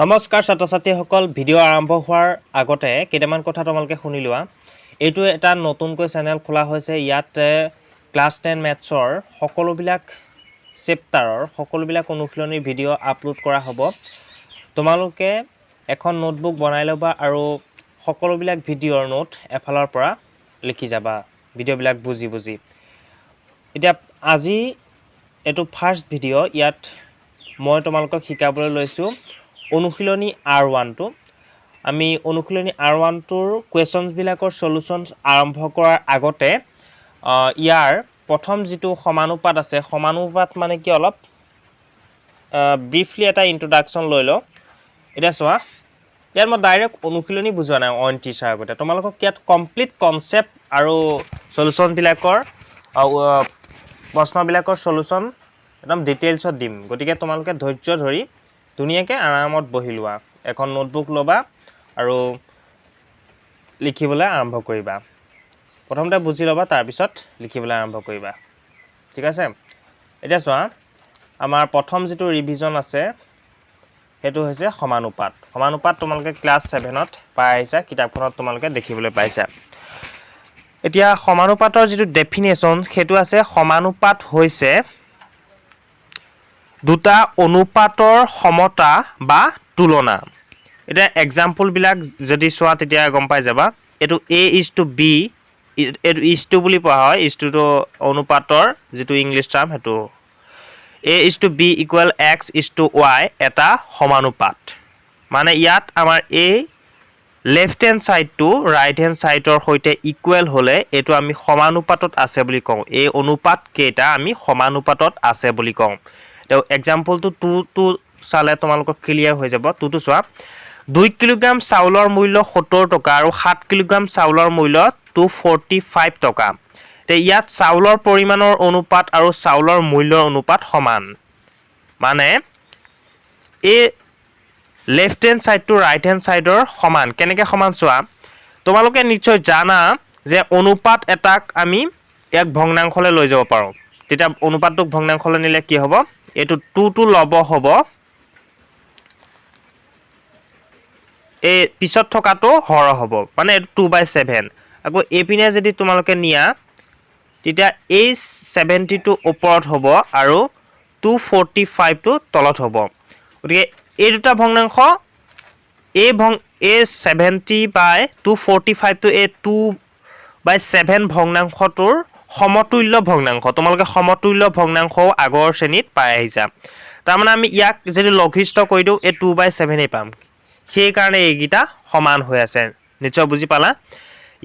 নমস্কাৰ ছাত্ৰ ছাত্ৰীসকল ভিডিঅ' আৰম্ভ হোৱাৰ আগতে কেইটামান কথা তোমালোকে শুনি লোৱা এইটো এটা নতুনকৈ চেনেল খোলা হৈছে ইয়াত ক্লাছ 10 মেথছৰ সকলোবিলাক চেপ্টাৰৰ সকলোবিলাক অনুশীলনীৰ ভিডিঅ' আপলোড কৰা হ'ব তোমালোকে এখন নোটবুক বনাই ল'বা আৰু সকলোবিলাক ভিডিঅ'ৰ নোট এফালৰ পৰা লিখি যাবা ভিডিঅ'বিলাক বুজি বুজি এতিয়া আজি এটো ফাৰ্স্ট ভিডিঅ' ইয়াত মই তোমালোকক শিকাবলৈ লৈছো অনুশীলনী R1 টো আমি অনুশীলনী R1 টোৰ কোৱেশ্চনছ বিলাকৰ সলিউশনছ আৰম্ভ কৰাৰ আগতে ইয়াৰ প্ৰথম যেটো সমানুপাত আছে সমানুপাত মানে কি অলপ ব্ৰিফলি এটা ইন্ট্ৰোডাকচন লৈ ল এটা চোৱা ইয়াৰ মই ডাইৰেক্ট অনুশীলনী বুজোৱা নাই অন টিচাৰ আগতে তোমালোকক কিয়াত কমপ্লিট কনসেপ্ট আৰু সলিউশন বিলাকৰ প্ৰশ্ন বিলাকৰ সলিউশন একদম ডিটেইলছত দিম গতিকে তোমালোকে ধৈৰ্য ধৰি দুনিয়াকে আৰামত বহি লোৱা এখন নোটবুক লবা আৰু লিখিবলৈ আৰম্ভ কৰিবা প্ৰথমতে বুজি লবা তাৰ পিছত লিখিবলৈ আৰম্ভ কৰিবা ঠিক আছে এতিয়া চোৱা আমাৰ প্ৰথম যেটো ৰিভিজন আছে হেতু হৈছে সমানুপাত সমানুপাত তোমালোকে ক্লাস 7 ত পাই আহিছা কিতাপখনত তোমালোকে দেখিবলৈ পাইছা এতিয়া সমানুপাতৰ যেটো ডেফিনেশন হেতু আছে সমানুপাত হৈছে দুটা অনুপাতৰ সমতা বা তুলনা এটা एग्जांपल বিলাক যদি সোৱা তেতিয়া গম পাই যাবা এটো A:B এটো ইছটো বুলি কোৱা হয় ইছটো তো অনুপাতৰ যেটো ইংলিশ টার্ম হেতু A:B = X:Y এটা সমানুপাত মানে ইয়াত আমাৰ A left hand side to right hand সাইডৰ হৈতে ইকুৱেল হলে এটো আমি সমানুপাতত আছে বুলি কওঁ এই অনুপাত কেটা আমি সমানুপাতত আছে বুলি কওঁ তো एग्जांपल তো চালে তোমালোকৰ ক্লিয়াৰ হৈ যাব তো চোৱা 2 কিলোগ্ৰাম চাউলৰ মূল্য 70 টকা আৰু 7 কিলোগ্ৰাম চাউলৰ মূল্য 245 টকা তে ইয়াত চাউলৰ পৰিমাণৰ অনুপাত আৰু চাউলৰ মূল্যৰ অনুপাত সমান মানে এ left hand side to right hand সাইডৰ সমান কেনেকৈ সমান চোৱা তোমালোকে নিশ্চয় জানা যে অনুপাত এটাক আমি এক ভগ্নাংশলৈ লৈ যাব পাৰো তেতিয়া অনুপাতটোক ভগ্নাংশলৈ নিলে কি হ'ব এটো 2 টু লব হ'ব এ পিছত থকাটো হৰ হ'ব মানে 2/7 আকৌ এ পিনে যদি তোমালোকে নিয়া তেতিয়া এই 70 টো ওপৰত হ'ব আৰু 245 টো তলত হ'ব গতিকে এই দুটা ভগ্নাংশ এ 70/245 টো এ 2/7 ভগ্নাংশটোৰ সমতুল্য ভগ্নাংশ তোমালোকে সমতুল্য ভগ্নাংশ আগৰ শ্ৰেণীত পাই আহিছা তাৰ মানে আমি ইয়াক যদি লঘিষ্ঠ কৰি দিও এ 2/7 এ পাম সেই কাৰণে এইগিটা সমান হৈ আছে নিশ্চয় বুজি পালা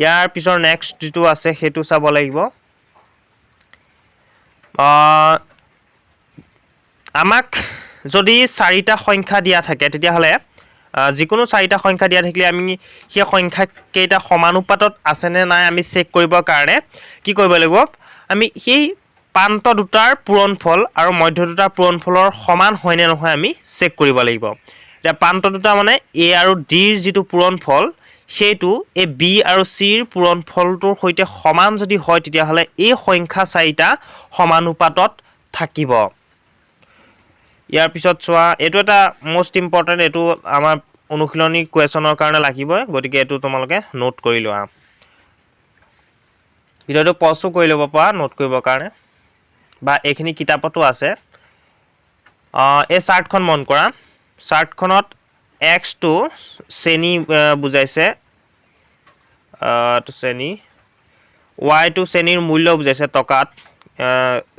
ইয়াৰ পিছৰ নেক্সট যেটো আছে হেতু চাব লাগিব আমাক যদি চাৰিটা সংখ্যা দিয়া থাকে তেতিয়া হলে যিকোনো চাৰিটা সংখ্যা দিয়া থাকিলে আমি সেই সংখ্যা কেইটা সমানুপাতত আছে নে নাই আমি চেক কৰিবৰ কাৰণে কি কৰিব লাগিব আমি সেই প্ৰান্ত দুটাৰ পূৰণফল আৰু মধ্য দুটাৰ পূৰণফলৰ সমান হয় নে নহয় আমি চেক কৰিব লাগিব এটা প্ৰান্ত দুটা মানে A আৰু D ৰ যেটো পূৰণফল সেইটো এই B আৰু C ৰ পূৰণফলটোৰ হৈতে সমান যদি হয় তেতিয়া হলে এই সংখ্যা চাৰিটা সমানুপাতত থাকিব ইয়াৰ পিছত চোৱা এটো এটা মোস্ট ইম্পৰ্টেন্ট এটো আমাৰ অনুশীলনী কোৱেশ্চনৰ কাৰণে লাগিব গতিকে এটো তোমালোকে নোট কৰি লোৱা ভিডিওটো পজও কৰি লব পৰা নোট কৰিবৰ কাৰণে বা এখিনি কিতাপতো আছে এই চাৰ্টখন মন কৰা চাৰ্টখনত x টো শ্ৰেণী বুজাইছে তো শ্ৰেণী y টো শ্ৰেণীৰ মূল্য বুজাইছে টকাত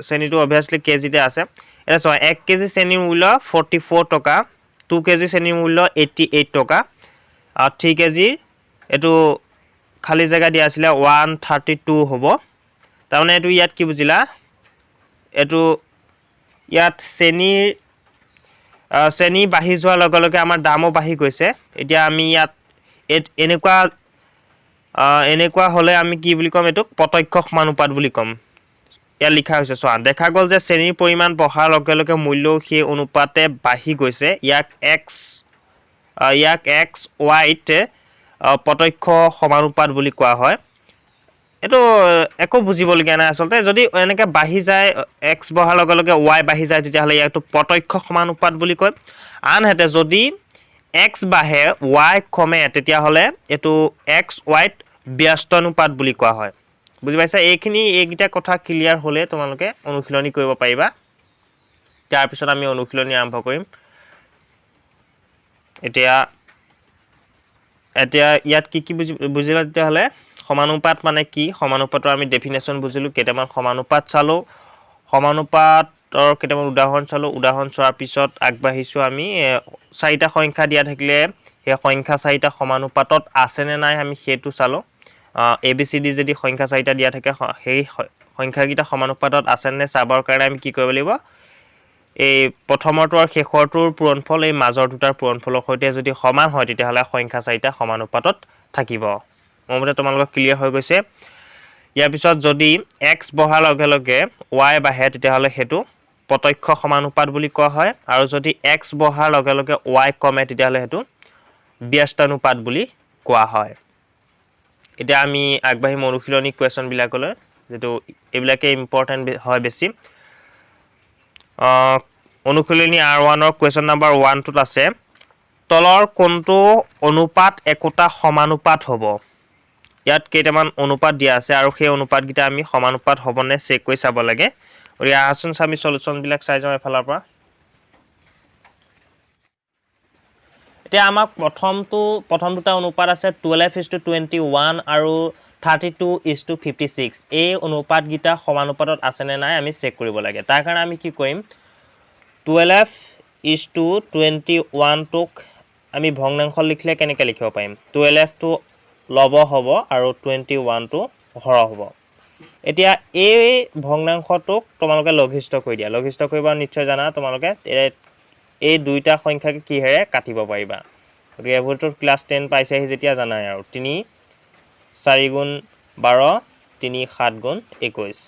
শ্ৰেণীটো obviously কেজিতে আছে এটা চোৱা 1 কেজি শ্ৰেণীৰ মূল্য 44 টকা 2 কেজি শ্ৰেণীৰ মূল্য 88 টকা 3 কেজি এটো খালি জায়গা দিয়া আছিল 132 হ'ব তাৰমানে এটো ইয়াত কি বুজিলা এটো ইয়াত শ্ৰেণী বাঢ়ি যোৱাৰ লগে লগে আমাৰ দামও বাঢ়ি গৈছে এতিয়া আমি ইয়াত এনেকুৱা হলে আমি কি বুলি কম এটোক প্ৰত্যক্ষ সমানুপাত বুলি কম ইয়াত লিখা হৈছে চোৱা দেখা গল যে শ্ৰেণীৰ পৰিমাণ বঢ়াৰ লগে লগে মূল্য সেই অনুপাতে বাঢ়ি গৈছে ইয়াক x y তে প্ৰত্যক্ষ সমানুপাত বুলি কোৱা হয় এটো একো বুজিবলগীয়া নাই আসলতে যদি এনেকে বাঢ়ি যায় x বঢ়াৰ লগে লগে y বাঢ়ি যায় তেতিয়া হলে ইয়াটো প্ৰত্যক্ষ সমানুপাত বুলি কয় আনহাতে যদি x বাঢ়ে y কমে তেতিয়াহ'লে এটো x y ব্যস্ত অনুপাত বুলি কোৱা হয় বুজি পাইছা এইগিটা কথা ক্লিয়াৰ হ'লে তোমালোকে অনুশীলনী কৰিব পাৰিবা তাৰ পিছত আমি অনুশীলনী আৰম্ভ কৰিম এতিয়া ইয়াত কি বুজিলা তেতিয়াহ'লে সমানুপাত মানে কি সমানুপাতৰ আমি ডেফিনেশ্যন বুজিলো কেইটামান সমানুপাত চালো সমানুপাতৰ কেইটামান উদাহৰণ চালো উদাহৰণ চোৱাৰ পিছত আগবাঢ়িছো আমি চাৰিটা সংখ্যা দিয়া থাকিলে সেই সংখ্যা চাৰিটা সমানুপাতত আছে নে নাই আমি সেইটো চালো ABCD যদি সংখ্যা চাৰিটা দিয়া থাকে সেই সংখ্যাকিটা সমানুপাতত আছে নে চাবৰ কাৰণে আমি কি কৰিব লাগিব এই প্ৰথমৰটো আৰু শেষৰটোৰ পূৰণফল এই মাজৰ দুটাৰ পূৰণফলৰ সৈতে যদি সমান হয় তেতিয়াহ'লে সংখ্যা চাৰিটা সমানুপাতত থাকিব মোৰ মতে তোমালোকৰ ক্লিয়াৰ হৈ গৈছে ইয়াৰ পিছত যদি x বঢ়াৰ লগে লগে y বাঢ়ে তেতিয়াহ'লে হেতু প্ৰত্যক্ষ সমানুপাত বুলি কোৱা হয় আৰু যদি x বঢ়াৰ লগে লগে y কমে তেতিয়াহ'লে হেতু ব্যস্ত অনুপাত বুলি কোৱা হয় এতিয়া আমি আগবাঢ়িম অনুশীলনী কোৱেশ্চন বিলাকলৈ যেটো এইবিলাকে ইম্পৰ্টেন্ট হয় বেছি অনুশীলনী R1 ৰ কোৱেশ্চন নম্বৰ 1 টোত আছে তলৰ কোনটো অনুপাত একোটা সমানুপাত হ'ব ইয়াত কেইটামান অনুপাত দিয়া আছে আৰু সেই অনুপাতকিটা আমি সমানুপাত হ'বনে চেক কৰি চাব লাগে আৰু আহাচোন আমি সলিউশন বিলাক চাই যাও এফালৰ পৰা এতিয়া আমাক প্ৰথম দুটা অনুপাত আছে 12:21 আৰু 32:56 এই অনুপাতকিটা সমানুপাতত আছে নে নাই আমি চেক কৰিব লাগে তাৰ কাৰণে আমি কি কৰিম 12:21 টোক আমি ভগ্নাংশ লিখিলে কেনেকৈ লিখিব পাৰিম 12 টো লব হ'ব আৰু 21 টো হৰ হ'ব এতিয়া এই ভগ্নাংশটোক তোমালোকে লঘিষ্ঠ কৰি দিয়া লঘিষ্ঠ কৰিবা নিশ্চয় জানা তোমালোকে এই দুইটা সংখ্যাকে কিহেৰে কাটিব পাৰিবা গতিকে এভোৰটো ক্লাস 10 পাইছেহি যেতিয়া জানাই আৰু 3 4 গুণ 12 3 7 গুণ 21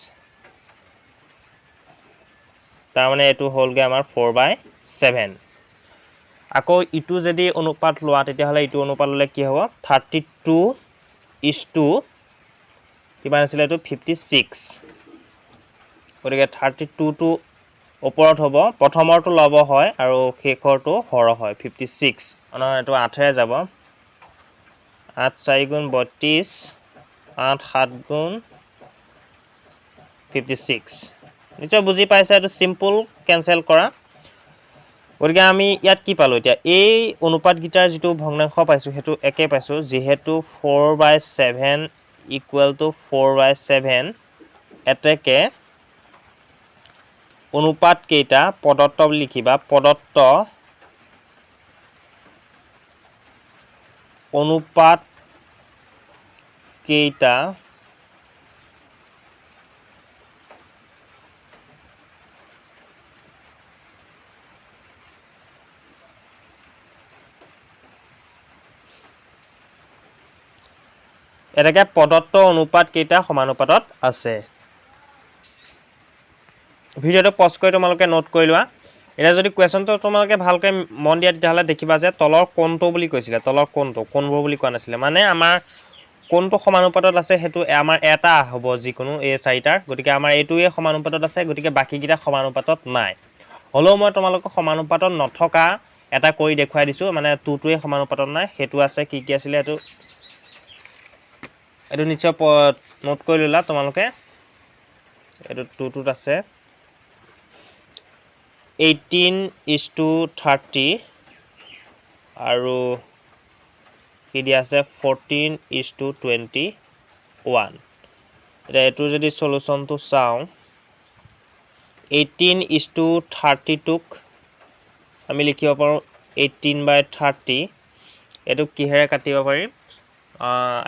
তাৰ মানে এটো হ'লগে আমাৰ 4/7 আকৌ ইটো যদি অনুপাত লোৱা তেতিয়াহ'লে ইটো অনুপাত ললে কি হ'ব 32:2 কিমান আছিল এটো 56 গতিকে 32 টো ওপৰত হ'ব প্ৰথমৰটো লব হয় আৰু শেষৰটো হৰ হয় 56 অন এটো 8 ৰে যাব 8 4 গুণ 32 8 7 গুণ 56 নিশ্চয় বুজি পাইছা এটো সিম্পল ক্যান্সেল কৰা গতিকে আমি ইয়াত কি পালো এতিয়া এই অনুপাত গিটাৰ যেটো ভগ্নাংশ পাইছো হেতু একে পাইছো যেহেতু 4/7 equal to 4/7 এতেকে অনুপাত কেইটা পদত্ত লিখিবা পদত্ত অনুপাত কেইটা এটাকে পদত্ত অনুপাত কেইটা সমানুপাতত আছে ভিডিওটো পজ কৰি তোমালোকে নোট কৰি লোৱা এটা যদি কোৱেশ্চনটো তোমালোকে ভালকৈ মন দিয়া তেতিয়াহলে দেখিবা যে তলৰ কোনটো বুলি কৈছিলে তলৰ কোনবোৰ বুলি কোৱা নাছিলে মানে আমাৰ কোনটো সমানুপাতত আছে হেতু আমাৰ এটা হ'ব যিকোনো এই চাৰিটাৰ গতিকে আমাৰ এইটোৱে সমানুপাতত আছে গতিকে বাকিকিটা সমানুপাতত নাই হলো মই তোমালোকক সমানুপাতত নথকা এটা কৰি দেখুৱাই দিছো মানে টুটোৱে সমানুপাতত নাই হেতু আছে কি আছিল এটো নিশ্চয় নোট কৰি ললা তোমালোকে এটো টুটোত আছে 18:30 আৰু কি দিয়া আছে 14:21 এটা এটো যদি সলিউশনটো চাও 18:30 টোক আমি লিখিব পাৰো 18/30 এটো কিহেৰে কাটিব পাৰিম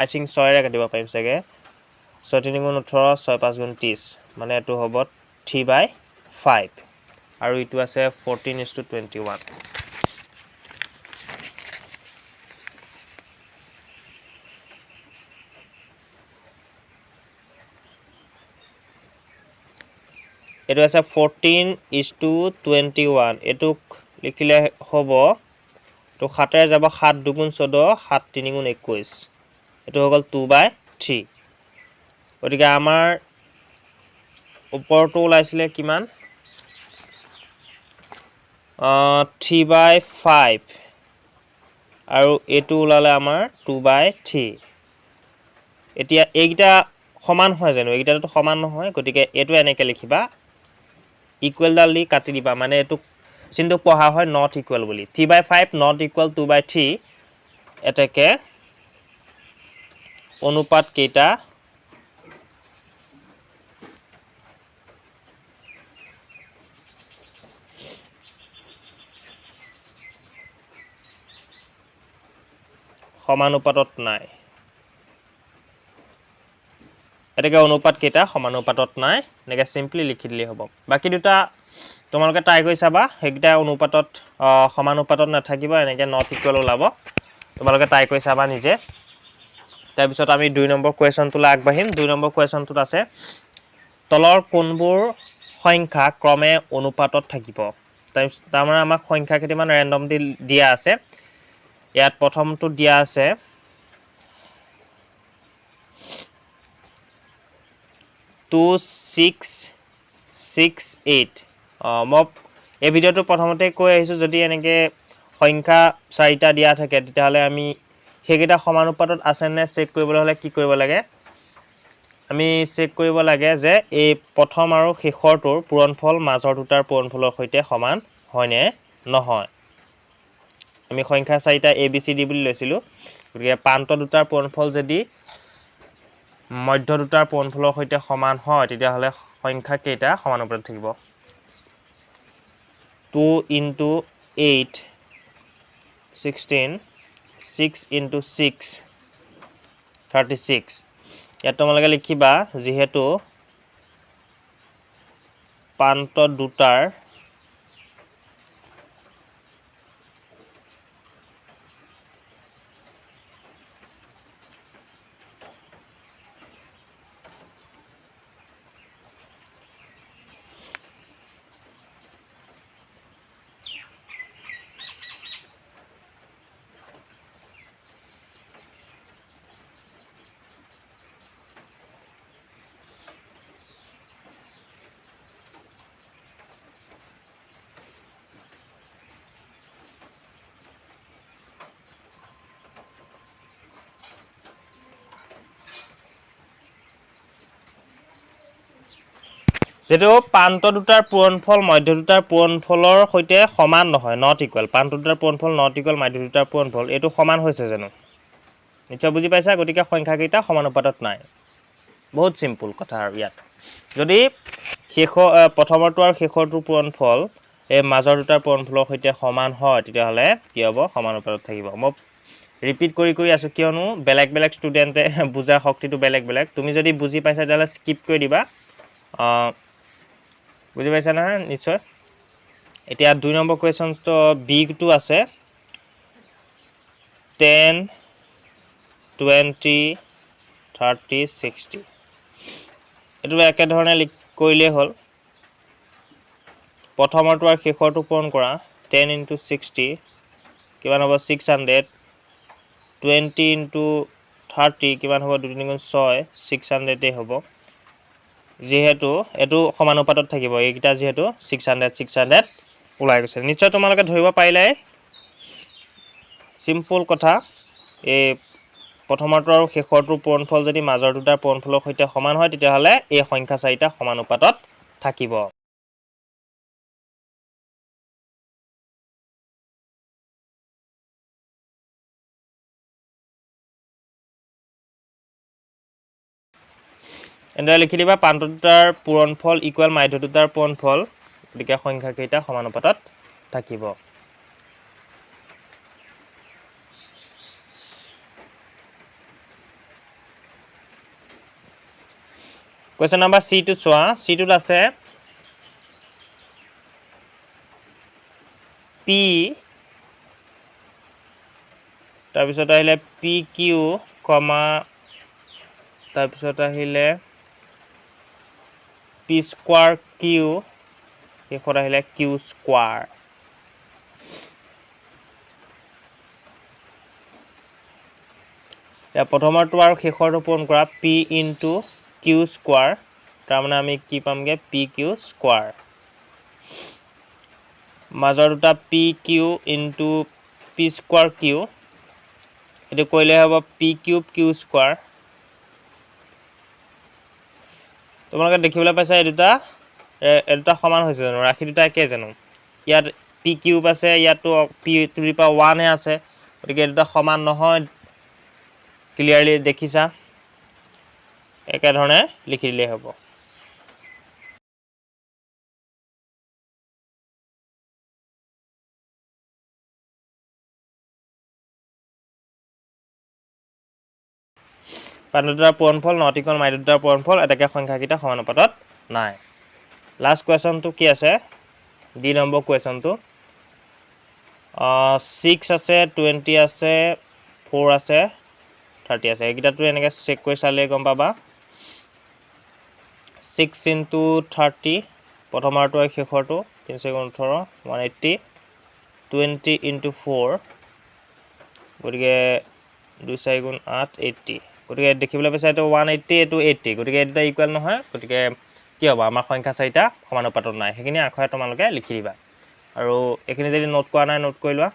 I think 6 ৰে কাটিব পাৰিম চাগে 6 3 গুণ 18 6 5 গুণ 30 মানে এটো হ'ব 3/5 আৰু ইটো আছে 14:21 এটো আছে 14:21 এটুক লিখিলে হ'ব তো 7 ৰে যাব 7 2 গুণ 14 7 3 গুণ 21 এটো হ'ল 2/3 গতিকে আমাৰ ওপৰটো ওলাইছিলে কিমান 3/5 আৰু এইটো ওলালে আমাৰ 2/3 এতিয়া এইকেইটা সমান হয় জানো এইকেইটাটো সমান নহয় গতিকে এইটো এনেকৈ লিখিবা ইকুৱেল ডাল দি কাটি দিবা মানে এইটো চিনটো পঢ়া হয় নট ইকুৱেল বুলি 3/5 নট ইকুৱেল 2/3 এতেকে অনুপাত কেইটা সমানুপাতত নাই এতেকে অনুপাত কেইটা সমানুপাতত নাই এনেকৈ সিম্পলি লিখি দিলেই হ'ব বাকি দুটা তোমালোকে ট্ৰাই কৰি চাবা সেইকেইটা অনুপাতত সমানুপাতত নাথাকিব এনেকৈ নট ইকুৱেল ওলাব তোমালোকে ট্ৰাই কৰি চাবা নিজে তাৰপিছত আমি 2 নম্বৰ কুৱেশ্যনটোলৈ আগবাঢ়িম 2 নম্বৰ কুৱেশ্যনটোত আছে তলৰ কোনবোৰ সংখ্যা ক্ৰমে অনুপাতত থাকিব তাৰমানে আমাক সংখ্যা কেইটামান ৰেণ্ডম দিয়া আছে ইয়াত প্ৰথমটো দিয়া আছে 2668 মই এই ভিডিঅ'টো প্ৰথমতে কৈ আহিছোঁ যদি এনেকৈ সংখ্যা 4টা দিয়া থাকে তেতিয়াহ'লে আমি সেইকেইটা সমানুপাতত আছে নে চেক কৰিবলৈ হ'লে কি কৰিব লাগে আমি চেক কৰিব লাগে যে এই প্ৰথম আৰু শেষৰটোৰ পূৰণফল মাজৰ দুটাৰ পূৰণফলৰ সৈতে সমান হয়নে নহয় আমি সংখ্যা 4টা ABCD বুলি লৈছিলোঁ গতিকে প্ৰান্ত দুটাৰ পূৰণফল যদি মধ্য দুটাৰ পূৰণফলৰ সৈতে সমান হয় তেতিয়াহ'লে সংখ্যা কেইটা সমানুপাতত থাকিব 2 * 8 16 6 * 6 36 ইয়াত তোমালোকে লিখিবা যিহেতু প্ৰান্ত দুটাৰ যেটো প্ৰান্ত দুটাৰ পূৰণফল মধ্য দুটাৰ পূৰণফলৰ সৈতে সমান নহয় নট ইকুৱেল প্ৰান্ত দুটাৰ পূৰণফল নট ইকুৱেল মধ্য দুটাৰ পূৰণফল এইটো সমান হৈছে জানো নিশ্চয় বুজি পাইছা গতিকে সংখ্যা কেইটা সমানুপাতত নাই বহুত সিম্পল কথা আৰু ইয়াত যদি প্ৰথমৰটো আৰু শেষৰটোৰ পূৰণফল এই মাজৰ দুটাৰ পূৰণফলৰ সৈতে সমান হয় তেতিয়াহ'লে কি হ'ব সমানুপাতত থাকিব মই ৰিপিট কৰি আছো কিয়নো বেলেগ বেলেগ ষ্টুডেণ্টে বুজা শক্তিটো বেলেগ বেলেগ তুমি যদি বুজি পাইছা তেতিয়াহ'লে স্কিপ কৰি দিবা বুজি পাইছা নহয় নিশ্চয় এতিয়া 2 নম্বৰ কুৱেশ্যনটো বিটো আছে 10 20 30 60 এটো একেধৰণে কৰিলেই হ'ল প্ৰথমৰটো আৰু শেষৰটো পূৰণ কৰা 10 * 60 কিমান হ'ব 600 20 * 30 কিমান হ'ব 2 3 6 600 এ হ'ব যেহেতু এটো সমানুপাতত থাকিব এইকিটা যেহেতু 600 ওলাই গৈছে নিশ্চয় তোমালোকে ধৰিব পাৰিলে সিম্পল কথা এই প্ৰথমৰটো আৰু শেষৰটোৰ পূৰণফল যদি মাজৰ দুটাৰ পূৰণফলৰ সৈতে সমান হয় তেতিয়াহ'লে এই সংখ্যা 4টা সমানুপাতত থাকিব এনেদৰে লিখি দিবা প্ৰান্ত দুটাৰ পূৰণফল ইকুৱেল মধ্য দুটাৰ পূৰণফল গতিকে সংখ্যা কেইটা সমানুপাতত থাকিব Question number C to চোৱা C টোত আছে P তাৰপিছত আহিলে PQ, তাৰপিছত আহিলে P square Q শেষত আহিলে Q square या প্ৰথমৰটো আৰু শেষৰটো পূৰণ কৰা P into Q square তাৰ মানে আমি কি পামগে PQ square মাজৰ দুটা PQ into P square Q এটো কইলে হ'ব p কিউব q স্কয়াৰ তোমালোকে দেখিবলৈ পাইছা এই দুটা সমান হৈছে জানো ৰাখি দুটা একে জানো ইয়াত p কিউব আছে ইয়াতো p টু দি পাৱাৰ 1 হে আছে গতিকে দুটা সমান নহয় ক্লিয়াৰলি দেখিছা একে ধৰণে লিখি দিলে হ'ব পাণ্ডুটাৰ পূৰণফল নটিকল মাইডুটাৰ পূৰণফল এটাকে সংখ্যাকিটা সমানুপাতত নাই লাষ্ট কোৱেশ্চনটো কি আছে ডি নম্বৰ কোৱেশ্চনটো 6 আছে 20 আছে 4 আছে 30 আছে এইকিটাটো এনেকৈ চেক কৰি চালে গম পাবা 6 into 30 প্ৰথমৰটো আৰু শেষৰটো 3 × 18 180 20 into 4 গতিকে 2 4 × 8 80 গতিকে দেখিবলৈ পাইছা এইটো 180 এইটো 80 গতিকে এটা ইকুৱেল নহয় গতিকে কি হ'ব আমাৰ সংখ্যা চাৰিটা সমানুপাতত নাই সেইখিনি আখৰে তোমালোকে লিখি দিবা আৰু এইখিনি যদি নোট কৰা নাই নোট কৰি লোৱা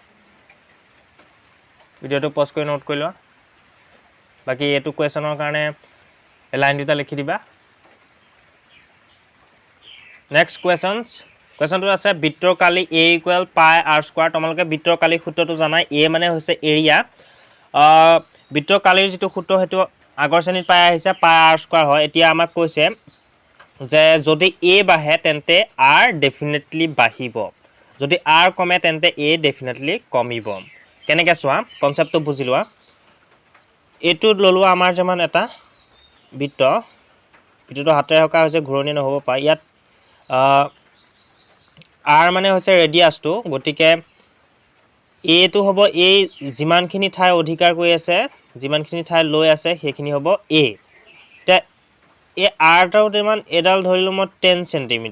ভিডিঅ'টো পজ কৰি নোট কৰি লোৱা বাকি এইটো কোৱেশ্চনৰ কাৰণে লাইন দুটা লিখি দিবা নেক্সট কোৱেশ্চনটো আছে বৃত্তৰ কালি a = পাই r স্কয়াৰ তোমালোকে বৃত্তৰ কালি সূত্ৰটো জানাই a মানে হৈছে এৰিয়া বৃত্তৰ কালিৰ যেটো সূত্ৰ হেতু আগৰ শ্ৰেণীত পাই আহিছে পাই r স্কয়াৰ হয় এতিয়া আমাক কৈছে যে যদি a বাঢ়ে তেন্তে r ডেফিনেটলি বাঢ়িব যদি r কমে তেন্তে a ডেফিনেটলি কমিব কেনেকৈ চোৱা কনসেপ্টটো বুজি লোৱা এটো ললো আমাৰ যেমান এটা বৃত্তটো হাতেৰে হকা হৈছে ঘূৰণি নহব পায় ইয়াত r মানে হৈছে ৰেডিয়াসটো গতিকে a টো হ'ব a যিমানখিনি ঠাই অধিকাৰ কৰি আছে যিমানখিনি ঠাই লৈ আছে সেইখিনি হ'ব a তে এই r টো যেমান এডাল ধৰিলো মই 10 cm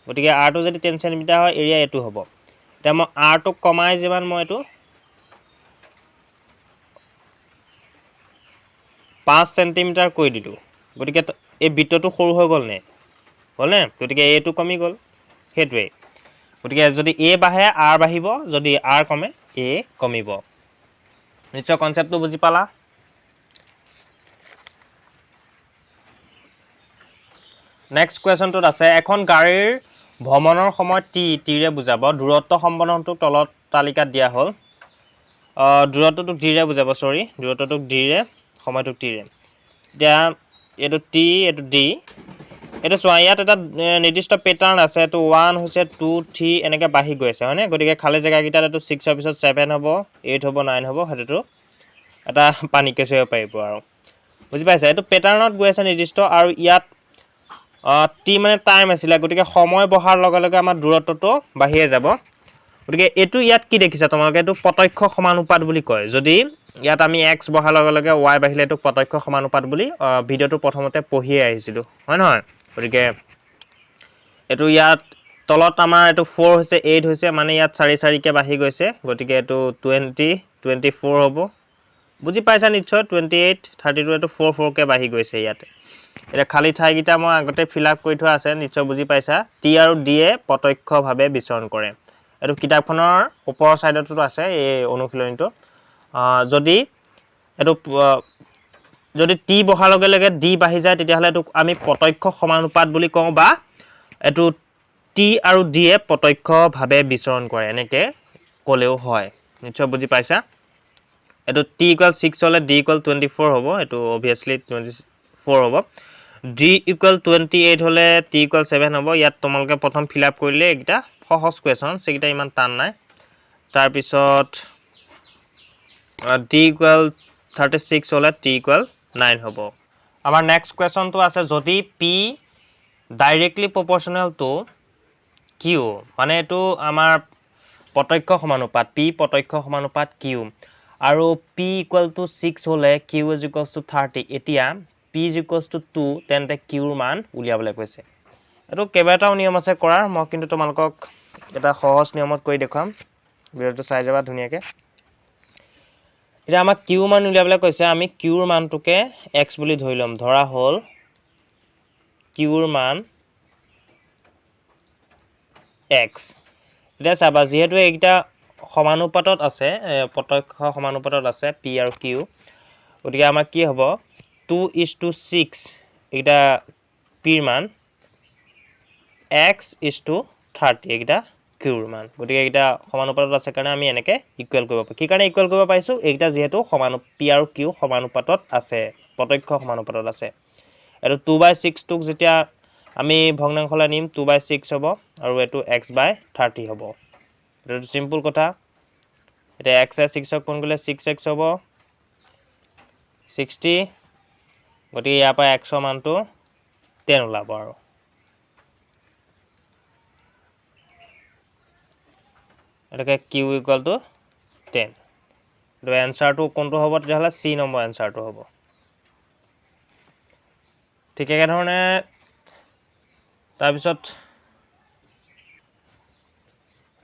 গতিকে r টো যদি 10 cm হয় এৰিয়া এটো হ'ব তে মই r টো কমাই যেমান মই এটো 5 cm কৰি দিলো গতিকে এই বৃত্তটো সৰু হৈ গল নে গতিকে a টো কমি গল হেতুৱে গতিকে যদি a বাঢ়ে r বাঢ়িব যদি r কমে a কমিব নিশ্চয় কনসেপ্টটো বুজি পালা নেক্সট কোৱেশ্চনটোত আছে এখন গাড়ীৰ ভ্ৰমণৰ সময় t ৰে বুজাব দূৰত্ব সম্বন্ধনটো তলত তালিকাত দিয়া হ'ল দূৰত্বটো d ৰে বুজাব দূৰত্বটো d ৰে সময়টো t ৰে এতিয়া এটো t এটো d এটো চোৱা ইয়াত এটা নিৰ্দিষ্ট প্যাটাৰ্ন আছে এটো 1 হৈছে 2 3 এনেকৈ বাঢ়ি গৈ আছে হয়নে গতিকে খালি জায়গা কিটাত এটো 6 ৰ পিছত 7 হ'ব 8 হ'ব 9 হ'ব হেতুটো এটা পানী কেছ হৈ পাৰিব আৰু বুজি পাইছা এটো প্যাটাৰ্নত গৈ আছে নিৰ্দিষ্ট আৰু ইয়াত t মানে টাইম আছিল গতিকে সময় বহাৰ লগে লগে আমাৰ দূৰত্বটো বাঢ়িয়ে যাব গতিকে এটো ইয়াত কি দেখিছা তোমালোকে এটো প্ৰত্যক্ষ সমানুপাত বুলি কয় যদি ইয়াত আমি x বহাৰ লগে লগে y বাঢ়িলে এটো প্ৰত্যক্ষ সমানুপাত বুলি ভিডিওটো প্ৰথমতে পঢ়িয়ে আহিছিলো হয় নহয় গতিকে এটো ইয়াত তলত আমাৰ এটো 4 হৈছে 8 হৈছে মানে ইয়াত 4 4 কে বাঢ়ি গৈছে গতিকে এটো 20 24 হ'ব বুজি পাইছা নিশ্চয় 28 32 এটো 4 4 কে বাঢ়ি গৈছে ইয়াতে এটা খালি ঠাই গিটা মই আগতে ফিল আপ কৰি থোৱা আছে নিশ্চয় বুজি পাইছা t আৰু d এ প্ৰত্যক্ষভাৱে বিচৰণ কৰে এটো কিতাপখনৰ ওপৰৰ সাইডতো আছে এই অনুশীলনীটো যদি এটো যদি t বহাৰ লগে লগে d বাঢ়ি যায় তেতিয়া হলে এটো আমি প্ৰত্যক্ষ সমানুপাত বুলি কওঁ বা এটো t আৰু d এ প্ৰত্যক্ষভাৱে বিচৰণ কৰে এনেকে কলেও হয় নিশ্চয় বুজি পাইছা এটো t = 6 হলে d = 24 হ'ব এটো obviously 24 হ'ব d = 28 হলে t = 7 হ'ব ইয়াত তোমালোকে প্ৰথম ফিল আপ কৰিলে এটা সহজ কোৱেশ্চন সেটা ইমান টান নাই তাৰ পিছত d = 36 হলে t = 9 হ'ব আমাৰ নেক্সট কোৱেশ্চনটো আছে যদি p ডাইৰেক্টলি প্ৰপৰ্শনেল টু q মানে এটো আমাৰ প্ৰত্যক্ষ সমানুপাত p প্ৰত্যক্ষ সমানুপাত q আৰু p = 6 হলে q = 30 এতিয়া p = 2 তেন্তে q ৰ মান উলিয়াবলৈ কৈছে এটো কেইবাটাও নিয়ম আছে কৰাৰ মই কিন্তু তোমালোকক এটা সহজ নিয়মত কৰি দেখাম ভিডিওটো চাই যাবা ধুনিয়াকে এতিয়া আমাক q মান উলিয়াবলৈ কৈছে আমি q ৰ মানটোকে x বুলি ধৰি লম ধৰা হল q ৰ মান x এটা চাবা যেহেতু এইটা সমানুপাতত আছে প্ৰত্যক্ষ সমানুপাতত আছে p আৰু q গতিকে আমাৰ কি হ'ব 2:6 এটা p ৰ মান x:30 এটা q ৰ মান গতিকে এটা সমানুপাতত আছে কাৰণে আমি এনেকে ইকুৱেল কৰিব পাৰো কি কাৰণে ইকুৱেল কৰিব পাইছো এইটা যেহেতু সমান p আৰু q সমানুপাতত আছে প্ৰত্যক্ষ সমানুপাতত আছে আৰু 2/6 টোক যেতিয়া আমি ভগ্নাংশলৈ নিম 2/6 হ'ব আৰু এটো x/30 হ'ব এটো সিম্পল কথা এটা x এ 6 ক কোন গলে 6x হ'ব 60 গতিকে ইয়াৰ পৰা x ৰ মানটো 10 ওলাব আৰু এটাকে q = 10 তো এনসাৰটো কোনটো হ'ব তেতিয়াহলে c নম্বৰ এনসাৰটো হ'ব ঠিক একে ধৰণে তাৰ পিছত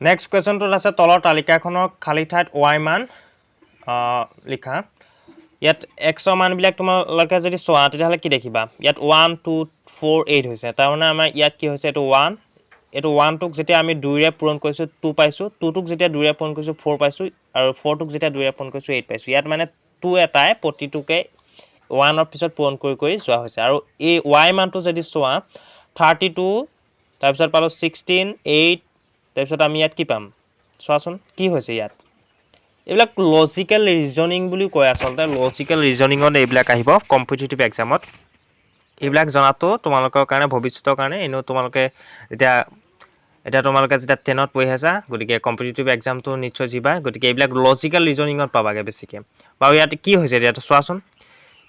নেক্সট কোৱেশ্চনটো আছে তলৰ তালিকাখনৰ খালি ঠাইত y মান লিখা ইয়াত x ৰ মান বিলাক তোমালোকে যদি চোৱা তেতিয়াহলে কি দেখিবা ইয়াত 1 2 4 8 হৈছে তাৰ মানে আমাৰ ইয়াত কি হৈছে এটো 1 এটো 1 টোক যেতিয়া আমি 2 ৰে পূৰণ কৰিছো 2 পাইছো 2 টোক যেতিয়া 2 ৰে পূৰণ কৰিছো 4 পাইছো আৰু 4 টোক যেতিয়া 2 ৰে পূৰণ কৰিছো 8 পাইছো ইয়াত মানে 2 এটাই প্ৰতিটোকে 1 ৰ পিছত পূৰণ কৰি যোৱা হৈছে আৰু এই y মানটো যদি চোৱা 32 তাৰ পিছত পালো 16 8 তাৰ পিছত আমি ইয়াত কি পাম চোৱাচোন কি হৈছে ইয়াত এইবিলাক লজিক্যাল ৰিজনিং বুলি কয় আসলতে লজিক্যাল ৰিজনিংত এইবিলাক আহিব কম্পিটিটিভ এক্সামত এইবিলাক জনাটো তোমালোকৰ কাৰণে ভৱিষ্যতৰ কাৰণে এনো তোমালোকে এটা তোমালোকে যেতিয়া 10ত পঢ়ি আছা গতিকে কম্পিটিটিভ এক্সামটো নিশ্চয় জিবা গতিকে এইবিলাক লজিক্যাল ৰিজনিংত পাবাগে বেছিকে বাৰু ইয়াত কি হৈছে এটা চোৱাচোন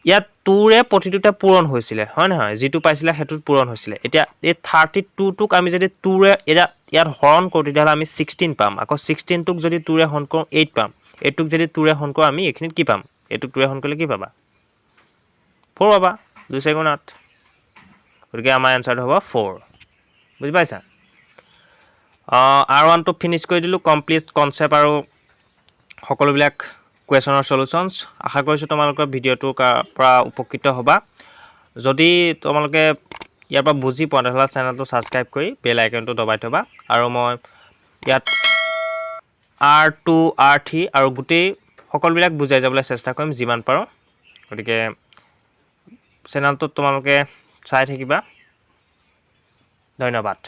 ইয়াত 2 ৰে প্ৰতিটোটা পূৰণ হৈছিল হয় নহয় যেটো পাইছিল হেতুত পূৰণ হৈছিল এতিয়া এই 32 টোক আমি যদি 2 ৰে ইয়াত হৰণ কৰো তেতিয়াহলে আমি 16 পাম আকৌ 16 টোক যদি 2 ৰে হৰণ কৰো 8 পাম এটুক যদি 2 ৰে হৰণ কৰো আমি এখিনিত কি পাম এটুক 2 ৰে হৰণ কৰিলে কি পাবা 4 পাবা 2 × 8 গতিকে আমাৰ আনসাৰটো হ'ব 4 বুজি পাইছা R1 টো ফিনিশ কৰি দিলো কমপ্লিট কনসেপ্ট আৰু সকলোবিলাক কোৱেশ্চনৰ সলিউশনস আশা কৰিছো তোমালোকৰ ভিডিওটোৰ পৰা উপকৃত হ'বা যদি তোমালোকে ইয়াৰ পৰা বুজি পোৱা নহলে চেনেলটো সাবস্ক্ৰাইব কৰি বেল আইকনটো দবাই থবা আৰু মই ইয়াত R2 R3 আৰু গুটেই সকলোবিলাক বুজাই যাবলৈ চেষ্টা কৰিম যিমান পাৰো গতিকে চেনেলটো তোমালোকে চাই থাকিবা ধন্যবাদ